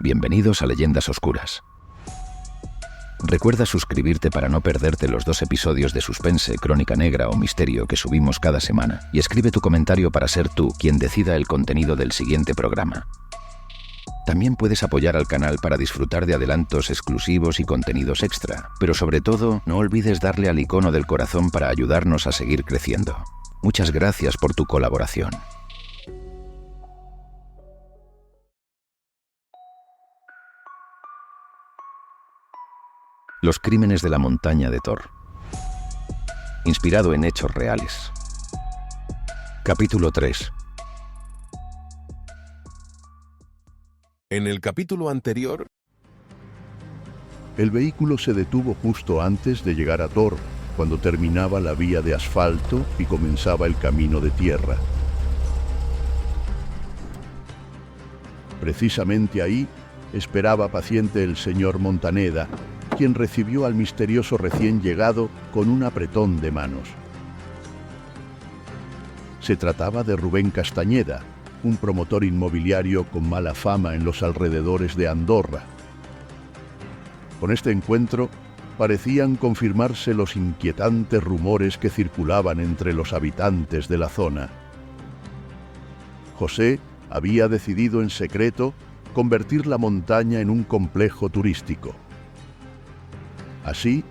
Bienvenidos a Leyendas Oscuras. Recuerda suscribirte para no perderte los 2 episodios de suspense, crónica negra o misterio que subimos cada semana, y escribe tu comentario para ser tú quien decida el contenido del siguiente programa. También puedes apoyar al canal para disfrutar de adelantos exclusivos y contenidos extra, pero sobre todo no olvides darle al icono del corazón para ayudarnos a seguir creciendo. Muchas gracias por tu colaboración. Los crímenes de la montaña de Thor. Inspirado en hechos reales. Capítulo 3. En el capítulo anterior, el vehículo se detuvo justo antes de llegar a Thor, cuando terminaba la vía de asfalto y comenzaba el camino de tierra. Precisamente ahí esperaba paciente el señor Montaneda, quien recibió al misterioso recién llegado con un apretón de manos. Se trataba de Rubén Castañeda, un promotor inmobiliario con mala fama en los alrededores de Andorra. Con este encuentro parecían confirmarse los inquietantes rumores que circulaban entre los habitantes de la zona. José había decidido en secreto convertir la montaña en un complejo turístico. Así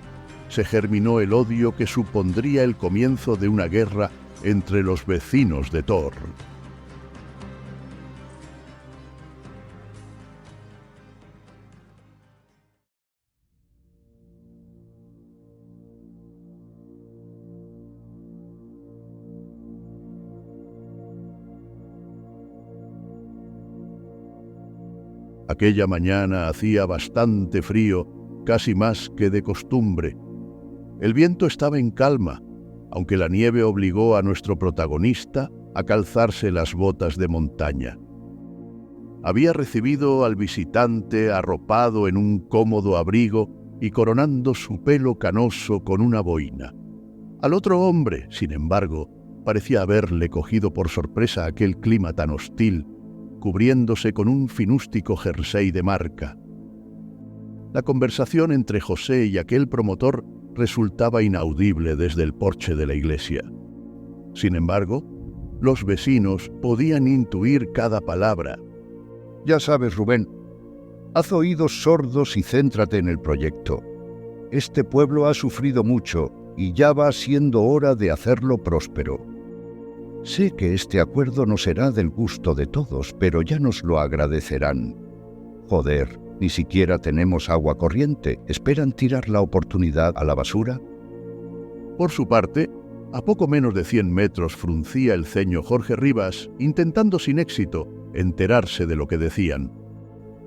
se germinó el odio que supondría el comienzo de una guerra entre los vecinos de Thor. Aquella mañana hacía bastante frío, casi más que de costumbre. El viento estaba en calma, aunque la nieve obligó a nuestro protagonista a calzarse las botas de montaña. Había recibido al visitante arropado en un cómodo abrigo y coronando su pelo canoso con una boina. Al otro hombre, sin embargo, parecía haberle cogido por sorpresa aquel clima tan hostil, cubriéndose con un finústico jersey de marca. La conversación entre José y aquel promotor resultaba inaudible desde el porche de la iglesia. Sin embargo, los vecinos podían intuir cada palabra. Ya sabes, Rubén, haz oídos sordos y céntrate en el proyecto. Este pueblo ha sufrido mucho y ya va siendo hora de hacerlo próspero. Sé que este acuerdo no será del gusto de todos, pero ya nos lo agradecerán. Joder, ni siquiera tenemos agua corriente. ¿Esperan tirar la oportunidad a la basura? Por su parte, a poco menos de 100 metros fruncía el ceño Jorge Rivas, intentando sin éxito enterarse de lo que decían.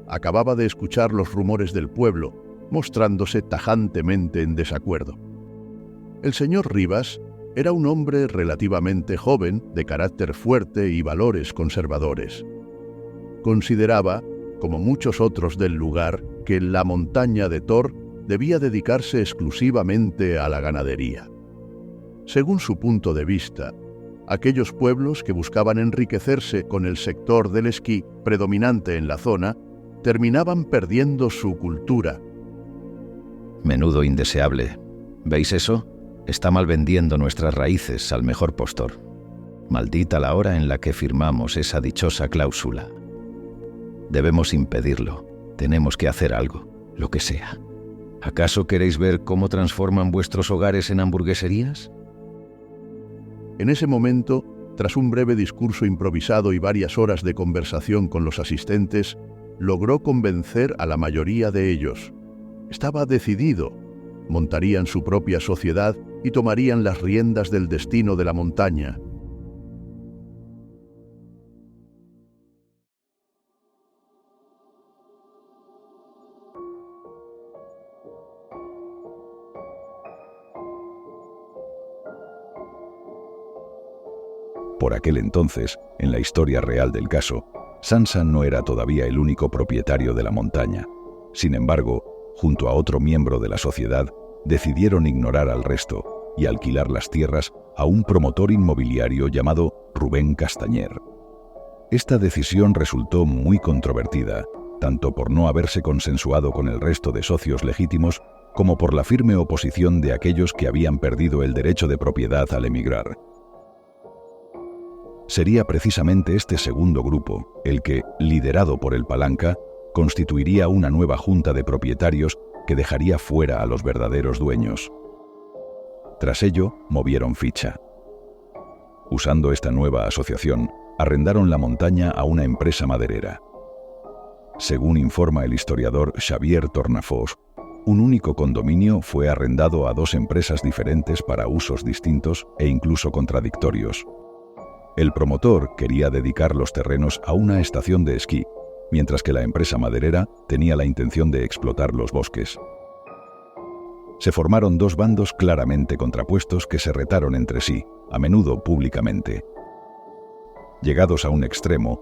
Acababa de escuchar los rumores del pueblo, mostrándose tajantemente en desacuerdo. El señor Rivas era un hombre relativamente joven, de carácter fuerte y valores conservadores. Consideraba, como muchos otros del lugar, que la montaña de Thor debía dedicarse exclusivamente a la ganadería. Según su punto de vista, aquellos pueblos que buscaban enriquecerse con el sector del esquí predominante en la zona terminaban perdiendo su cultura. Menudo indeseable. ¿Veis eso? Está malvendiendo nuestras raíces al mejor postor. Maldita la hora en la que firmamos esa dichosa cláusula. Debemos impedirlo. Tenemos que hacer algo, lo que sea. ¿Acaso queréis ver cómo transforman vuestros hogares en hamburgueserías? En ese momento, tras un breve discurso improvisado y varias horas de conversación con los asistentes, logró convencer a la mayoría de ellos. Estaba decidido. Montarían su propia sociedad y tomarían las riendas del destino de la montaña. Por aquel entonces, en la historia real del caso, Sansa no era todavía el único propietario de la montaña. Sin embargo, junto a otro miembro de la sociedad, decidieron ignorar al resto y alquilar las tierras a un promotor inmobiliario llamado Rubén Castañer. Esta decisión resultó muy controvertida, tanto por no haberse consensuado con el resto de socios legítimos, como por la firme oposición de aquellos que habían perdido el derecho de propiedad al emigrar. Sería precisamente este segundo grupo el que, liderado por el Palanca, constituiría una nueva junta de propietarios que dejaría fuera a los verdaderos dueños. Tras ello, movieron ficha. Usando esta nueva asociación, arrendaron la montaña a una empresa maderera. Según informa el historiador Xavier Tornafós, un único condominio fue arrendado a 2 empresas diferentes para usos distintos e incluso contradictorios. El promotor quería dedicar los terrenos a una estación de esquí, mientras que la empresa maderera tenía la intención de explotar los bosques. Se formaron 2 bandos claramente contrapuestos que se retaron entre sí, a menudo públicamente. Llegados a un extremo,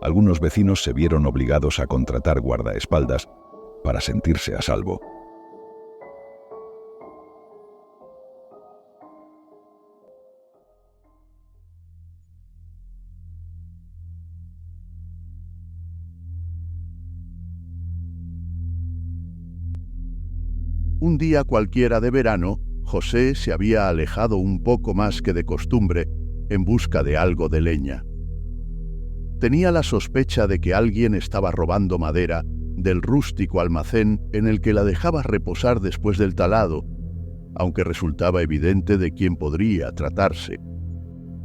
algunos vecinos se vieron obligados a contratar guardaespaldas para sentirse a salvo. Un día cualquiera de verano, José se había alejado un poco más que de costumbre en busca de algo de leña. Tenía la sospecha de que alguien estaba robando madera del rústico almacén en el que la dejaba reposar después del talado, aunque resultaba evidente de quién podría tratarse.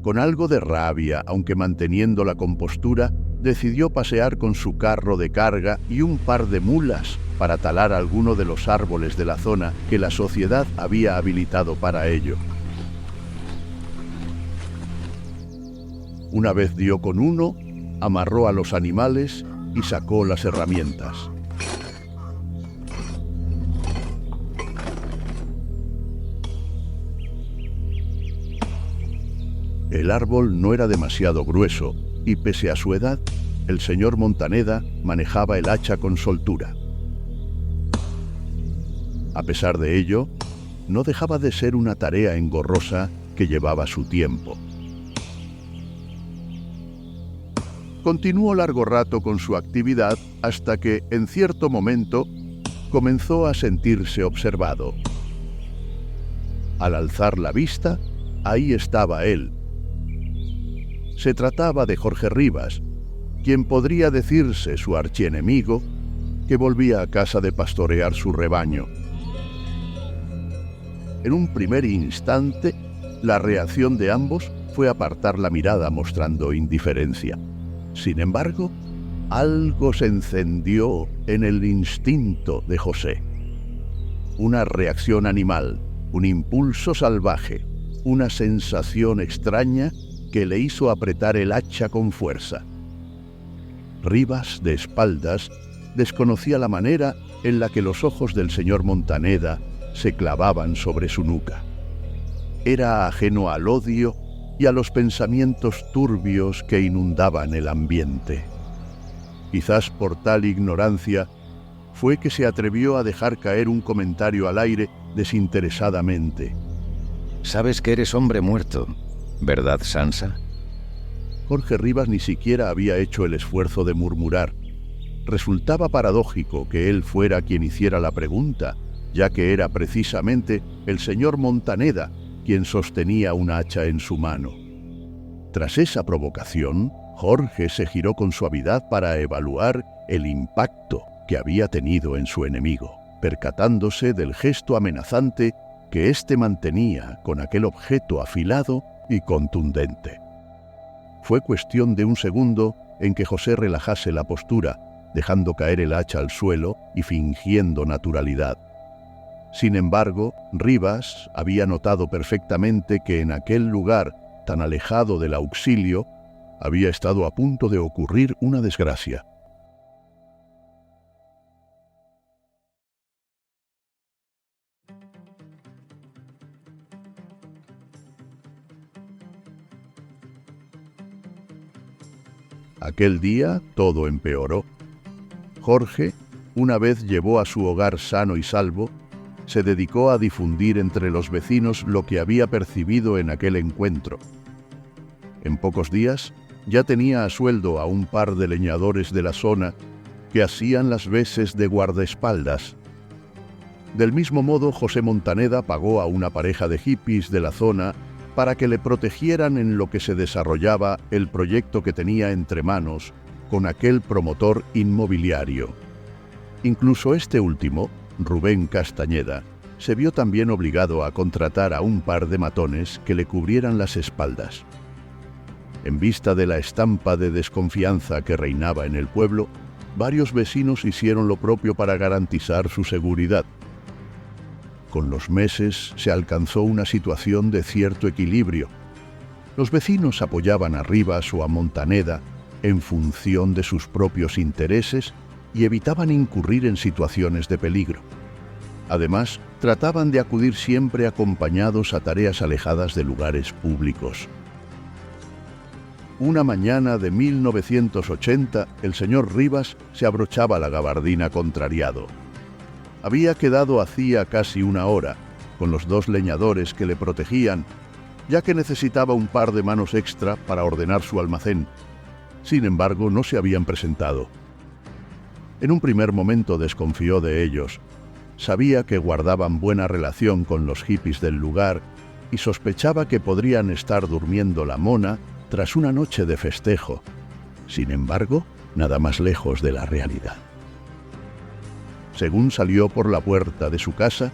Con algo de rabia, aunque manteniendo la compostura, decidió pasear con su carro de carga y un par de mulas para talar alguno de los árboles de la zona que la sociedad había habilitado para ello. Una vez dio con uno, amarró a los animales y sacó las herramientas. El árbol no era demasiado grueso y, pese a su edad, el señor Montaneda manejaba el hacha con soltura. A pesar de ello, no dejaba de ser una tarea engorrosa que llevaba su tiempo. Continuó largo rato con su actividad hasta que, en cierto momento, comenzó a sentirse observado. Al alzar la vista, ahí estaba él. Se trataba de Jorge Rivas, quien podría decirse su archienemigo, que volvía a casa de pastorear su rebaño. En un primer instante, la reacción de ambos fue apartar la mirada mostrando indiferencia. Sin embargo, algo se encendió en el instinto de José. Una reacción animal, un impulso salvaje, una sensación extraña que le hizo apretar el hacha con fuerza. Rivas, de espaldas, desconocía la manera en la que los ojos del señor Montaneda se clavaban sobre su nuca. Era ajeno al odio y a los pensamientos turbios que inundaban el ambiente. Quizás por tal ignorancia fue que se atrevió a dejar caer un comentario al aire desinteresadamente. Sabes que eres hombre muerto, ¿verdad, Sansa? Jorge Rivas ni siquiera había hecho el esfuerzo de murmurar. Resultaba paradójico que él fuera quien hiciera la pregunta, ya que era precisamente el señor Montaneda quien sostenía un hacha en su mano. Tras esa provocación, Jorge se giró con suavidad para evaluar el impacto que había tenido en su enemigo, percatándose del gesto amenazante que éste mantenía con aquel objeto afilado y contundente. Fue cuestión de un segundo en que José relajase la postura, dejando caer el hacha al suelo y fingiendo naturalidad. Sin embargo, Rivas había notado perfectamente que en aquel lugar tan alejado del auxilio había estado a punto de ocurrir una desgracia. Aquel día todo empeoró. Jorge, una vez llevó a su hogar sano y salvo, se dedicó a difundir entre los vecinos lo que había percibido en aquel encuentro. En pocos días ya tenía a sueldo a un par de leñadores de la zona que hacían las veces de guardaespaldas. Del mismo modo, José Montaneda pagó a una pareja de hippies de la zona para que le protegieran en lo que se desarrollaba el proyecto que tenía entre manos con aquel promotor inmobiliario. Incluso este último, Rubén Castañeda, se vio también obligado a contratar a un par de matones que le cubrieran las espaldas. En vista de la estampa de desconfianza que reinaba en el pueblo, varios vecinos hicieron lo propio para garantizar su seguridad. Con los meses se alcanzó una situación de cierto equilibrio. Los vecinos apoyaban a Rivas o a Montaneda en función de sus propios intereses y evitaban incurrir en situaciones de peligro. Además, trataban de acudir siempre acompañados a tareas alejadas de lugares públicos. Una mañana de 1980, el señor Rivas se abrochaba la gabardina contrariado. Había quedado hacía casi una hora, con los 2 leñadores que le protegían, ya que necesitaba un par de manos extra para ordenar su almacén. Sin embargo, no se habían presentado. En un primer momento desconfió de ellos. Sabía que guardaban buena relación con los hippies del lugar y sospechaba que podrían estar durmiendo la mona tras una noche de festejo. Sin embargo, nada más lejos de la realidad. Según salió por la puerta de su casa,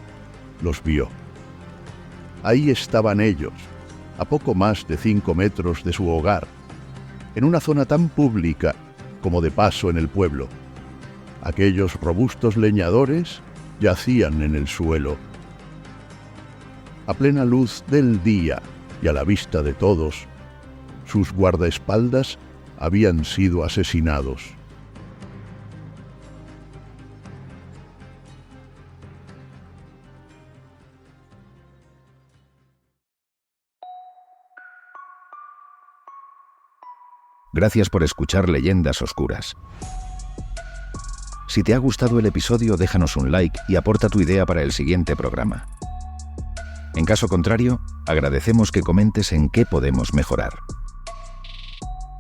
los vio. Ahí estaban ellos, a poco más de 5 metros de su hogar, en una zona tan pública como de paso en el pueblo. Aquellos robustos leñadores yacían en el suelo. A plena luz del día y a la vista de todos, sus guardaespaldas habían sido asesinados. Gracias por escuchar Leyendas Oscuras. Si te ha gustado el episodio, déjanos un like y aporta tu idea para el siguiente programa. En caso contrario, agradecemos que comentes en qué podemos mejorar.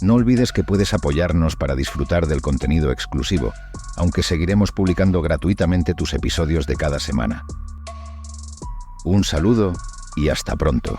No olvides que puedes apoyarnos para disfrutar del contenido exclusivo, aunque seguiremos publicando gratuitamente tus episodios de cada semana. Un saludo y hasta pronto.